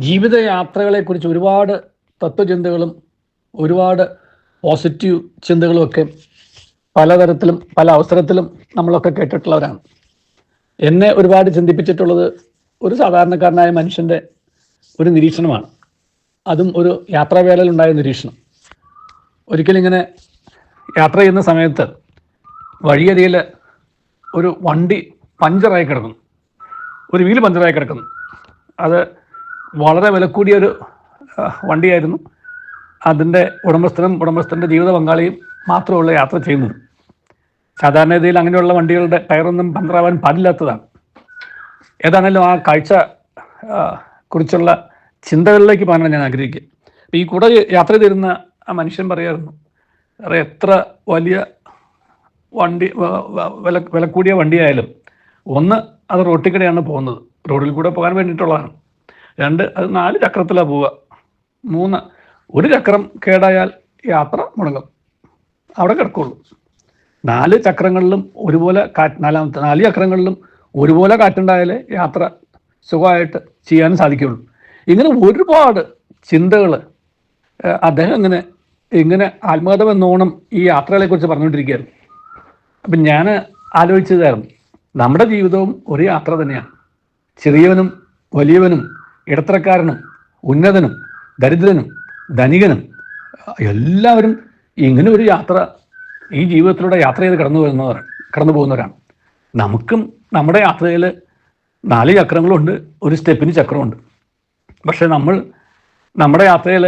ജീവിതയാത്രകളെക്കുറിച്ച് ഒരുപാട് തത്വചിന്തകളും ഒരുപാട് പോസിറ്റീവ് ചിന്തകളുമൊക്കെ പലതരത്തിലും പല അവസരത്തിലും നമ്മളൊക്കെ കേട്ടിട്ടുള്ളവരാണ്. എന്നെ ഒരുപാട് ചിന്തിപ്പിച്ചിട്ടുള്ളത് ഒരു സാധാരണക്കാരനായ മനുഷ്യൻ്റെ ഒരു നിരീക്ഷണമാണ്. അതും ഒരു യാത്രാവേളയിലുണ്ടായ നിരീക്ഷണം. ഒരിക്കലിങ്ങനെ യാത്ര ചെയ്യുന്ന സമയത്ത് വഴിയരികിൽ ഒരു വണ്ടി പഞ്ചറായി കിടക്കുന്നു, ഒരു വീല് പഞ്ചറായി കിടക്കുന്നു. അത് വളരെ വില കൂടിയൊരു വണ്ടിയായിരുന്നു. അതിൻ്റെ ഉടമസ്ഥൻ്റെ ജീവിത പങ്കാളിയും മാത്രമുള്ള യാത്ര ചെയ്യുന്നത്. സാധാരണഗതിയിൽ അങ്ങനെയുള്ള വണ്ടികളുടെ ടയറൊന്നും പഞ്ചറാവാൻ പാടില്ലാത്തതാണ്. ഏതാണേലും ആ കാഴ്ച കുറിച്ചുള്ള ചിന്തകളിലേക്ക് പോകാനാണ് ഞാൻ ആഗ്രഹിക്കുക. ഈ കൂടെ യാത്ര ചെയ്തിരുന്ന ആ മനുഷ്യൻ പറയായിരുന്നു, എത്ര വലിയ വണ്ടി വില കൂടിയ വണ്ടിയായാലും ഒന്ന്, അത് റോട്ടിൽ കൂടെയാണ് പോകുന്നത്, റോഡിൽ കൂടെ പോകാൻ വേണ്ടിയിട്ടുള്ളതാണ്. 2, അത് 4 ചക്രത്തിലാണ് പോവുക. 3, ഒരു ചക്രം കേടായാൽ യാത്ര മുടങ്ങും, അവിടെ കിടക്കുള്ളൂ. 4 ചക്രങ്ങളിലും ഒരുപോലെ നാലാമത്തെ 4 ചക്രങ്ങളിലും ഒരുപോലെ കാറ്റുണ്ടായാലേ യാത്ര സുഖമായിട്ട് ചെയ്യാനും സാധിക്കുകയുള്ളൂ. ഇങ്ങനെ ഒരുപാട് ചിന്തകൾ അദ്ദേഹം ഇങ്ങനെ ആത്മകഥമെന്നോണം ഈ യാത്രകളെക്കുറിച്ച് പറഞ്ഞുകൊണ്ടിരിക്കുകയായിരുന്നു. അപ്പം ഞാൻ ആലോചിച്ചതായിരുന്നു, നമ്മുടെ ജീവിതവും ഒരു യാത്ര തന്നെയാണ്. ചെറിയവനും വലിയവനും ഇടത്തരക്കാരനും ഉന്നതനും ദരിദ്രനും ധനികനും എല്ലാവരും ഇങ്ങനെ ഒരു യാത്ര ഈ ജീവിതത്തിലൂടെ യാത്ര ചെയ്ത് കടന്നു പോകുന്നവരാണ്. നമുക്കും നമ്മുടെ യാത്രയിൽ 4 ചക്രങ്ങളുണ്ട്, ഒരു സ്റ്റെപ്പിന് ചക്രമുണ്ട്. പക്ഷെ നമ്മൾ നമ്മുടെ യാത്രയിൽ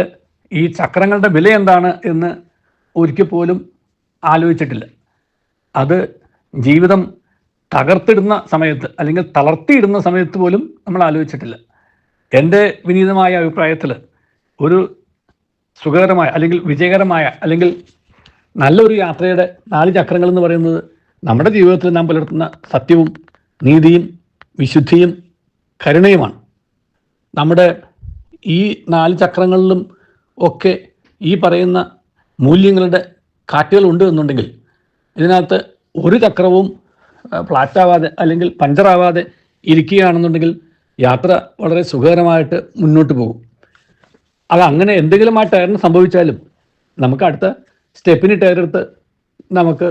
ഈ ചക്രങ്ങളുടെ വില എന്താണ് എന്ന് ഒരിക്കൽ പോലും ആലോചിച്ചിട്ടില്ല. അത് ജീവിതം തകർത്തിടുന്ന സമയത്ത് അല്ലെങ്കിൽ തളർത്തിയിടുന്ന സമയത്ത് പോലും നമ്മൾ ആലോചിച്ചിട്ടില്ല. എൻ്റെ വിനീതമായ അഭിപ്രായത്തിൽ ഒരു സുഖകരമായ അല്ലെങ്കിൽ വിജയകരമായ അല്ലെങ്കിൽ നല്ലൊരു യാത്രയുടെ 4 ചക്രങ്ങൾ എന്ന് പറയുന്നത് നമ്മുടെ ജീവിതത്തിൽ നാം പുലർത്തുന്ന സത്യവും നീതിയും വിശുദ്ധിയും കരുണയുമാണ്. നമ്മുടെ ഈ 4 ചക്രങ്ങളിലും ഒക്കെ ഈ പറയുന്ന മൂല്യങ്ങളുടെ കാറ്റുകളുണ്ട് എന്നുണ്ടെങ്കിൽ ഇതിനകത്ത് ഒരു ചക്രവും ഫ്ലാറ്റാവാതെ അല്ലെങ്കിൽ പഞ്ചറാവാതെ ഇരിക്കുകയാണെന്നുണ്ടെങ്കിൽ യാത്ര വളരെ സുഖകരമായിട്ട് മുന്നോട്ട് പോകും. അത് അങ്ങനെ എന്തെങ്കിലും ആ ടയറിന് സംഭവിച്ചാലും നമുക്ക് അടുത്ത സ്റ്റെപ്പിന് ടയറെടുത്ത് നമുക്ക്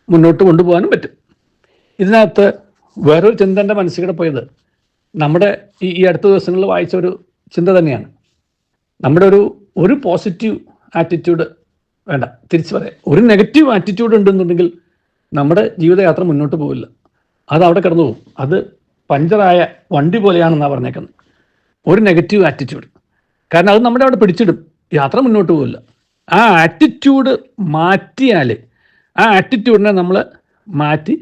മുന്നോട്ട് കൊണ്ടുപോകാനും പറ്റും. ഇതിനകത്ത് വേറൊരു ചിന്ത എൻ്റെ മനസ്സിൽ കൂടെ പോയത് നമ്മുടെ ഈ അടുത്ത ദിവസങ്ങളിൽ വായിച്ച ഒരു ചിന്ത തന്നെയാണ്. നമ്മുടെ ഒരു പോസിറ്റീവ് ആറ്റിറ്റ്യൂഡ് വേണ്ട, തിരിച്ചു പറയാം, ഒരു നെഗറ്റീവ് ആറ്റിറ്റ്യൂഡ് ഉണ്ടെന്നുണ്ടെങ്കിൽ നമ്മുടെ ജീവിതയാത്ര മുന്നോട്ട് പോകില്ല, അത് അവിടെ കിടന്നു പോകും. അത് പഞ്ചറായ വണ്ടി പോലെയാണെന്നാണ് പറഞ്ഞേക്കുന്നത്. ഒരു നെഗറ്റീവ് ആറ്റിറ്റ്യൂഡ്, കാരണം അത് നമ്മുടെ അവിടെ പിടിച്ചിടും, യാത്ര മുന്നോട്ട് പോകില്ല. ആ ആറ്റിറ്റ്യൂഡ് മാറ്റിയാൽ, ആ ആറ്റിറ്റ്യൂഡിനെ നമ്മൾ മാറ്റി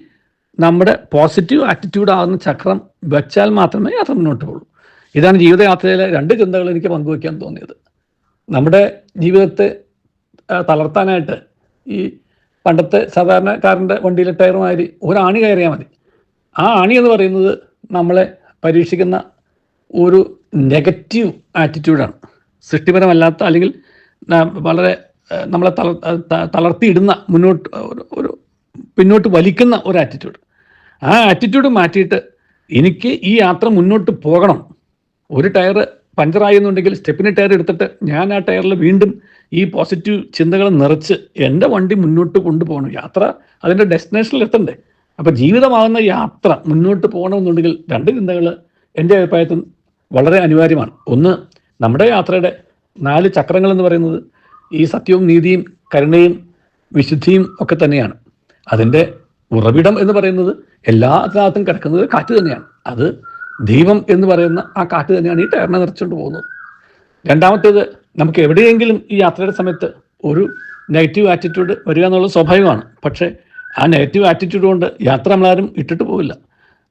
നമ്മുടെ പോസിറ്റീവ് ആറ്റിറ്റ്യൂഡ് ആകുന്ന ചക്രം വെച്ചാൽ മാത്രമേ യാത്ര മുന്നോട്ട് പോകുള്ളൂ. ഇതാണ് ജീവിതയാത്രയിലെ 2 ചിന്തകൾ എനിക്ക് പങ്കുവയ്ക്കാൻ തോന്നിയത്. നമ്മുടെ ജീവിതത്തെ തളർത്താനായിട്ട് ഈ പണ്ടത്തെ സാധാരണക്കാരൻ്റെ വണ്ടിയിലെ ടയറുമാതിരി ഒരാണി കയറിയാൽ മതി. ആ ആണി എന്ന് പറയുന്നത് നമ്മളെ പരീക്ഷിക്കുന്ന ഒരു നെഗറ്റീവ് ആറ്റിറ്റ്യൂഡാണ്, സൃഷ്ടിപരമല്ലാത്ത അല്ലെങ്കിൽ വളരെ നമ്മളെ തളർത്തിയിടുന്ന പിന്നോട്ട് വലിക്കുന്ന ഒരു ആറ്റിറ്റ്യൂഡ്. ആ ആറ്റിറ്റ്യൂഡ് മാറ്റിയിട്ട് എനിക്ക് ഈ യാത്ര മുന്നോട്ട് പോകണം, ഒരു ടയർ പഞ്ചറായി എന്നുണ്ടെങ്കിൽ സ്റ്റെപ്പിന് ടയർ എടുത്തിട്ട് ഞാൻ ആ ടയറിൽ വീണ്ടും ഈ പോസിറ്റീവ് ചിന്തകൾ നിറച്ച് എൻ്റെ വണ്ടി മുന്നോട്ട് കൊണ്ടുപോകണം. യാത്ര അതിൻ്റെ ഡെസ്റ്റിനേഷനിൽ എത്തണ്ടേ? അപ്പോൾ ജീവിതമാകുന്ന യാത്ര മുന്നോട്ട് പോകണമെന്നുണ്ടെങ്കിൽ 2 ചിന്തകൾ എൻ്റെ അഭിപ്രായത്തിൽ വളരെ അനിവാര്യമാണ്. ഒന്ന്, നമ്മുടെ യാത്രയുടെ 4 ചക്രങ്ങൾ എന്ന് പറയുന്നത് ഈ സത്യവും നീതിയും കരുണയും വിശുദ്ധിയും ഒക്കെ തന്നെയാണ്. അതിൻ്റെ ഉറവിടം എന്ന് പറയുന്നത് എല്ലാ ഭാഗത്തും കിടക്കുന്നത് കാറ്റ് തന്നെയാണ്. അത് ദൈവം എന്ന് പറയുന്ന ആ കാറ്റ് തന്നെയാണ് ഈ ടയറിനെ നിറച്ചുകൊണ്ട് പോകുന്നത്. രണ്ടാമത്തേത്, നമുക്ക് എവിടെയെങ്കിലും ഈ യാത്രയുടെ സമയത്ത് ഒരു നെഗറ്റീവ് ആറ്റിറ്റ്യൂഡ് വരിക എന്നുള്ളത് സ്വാഭാവികമാണ്. പക്ഷേ ആ നെഗറ്റീവ് ആറ്റിറ്റ്യൂഡ് കൊണ്ട് യാത്ര നമ്മളാരും ഇട്ടിട്ട് പോവില്ല.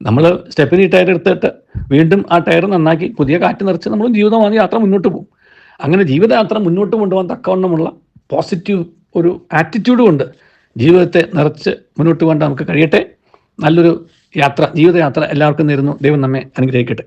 നമ്മൾ സ്റ്റെപ്പിന് ഈ ടയർ എടുത്തിട്ട് വീണ്ടും ആ ടയർ നന്നാക്കി പുതിയ കാറ്റ് നിറച്ച് നമ്മളും ജീവിതമാണ് യാത്ര മുന്നോട്ട് പോകും. അങ്ങനെ ജീവിതയാത്ര മുന്നോട്ട് കൊണ്ടുപോകാൻ തക്കവണ്ണമുള്ള പോസിറ്റീവ് ഒരു ആറ്റിറ്റ്യൂഡ് കൊണ്ട് ജീവിതത്തെ നിറച്ച് മുന്നോട്ട് പോകാൻ നമുക്ക് കഴിയട്ടെ. നല്ലൊരു യാത്ര, ജീവിതയാത്ര എല്ലാവർക്കും നേരുന്നു. ദൈവം നമ്മെ അനുഗ്രഹിക്കട്ടെ.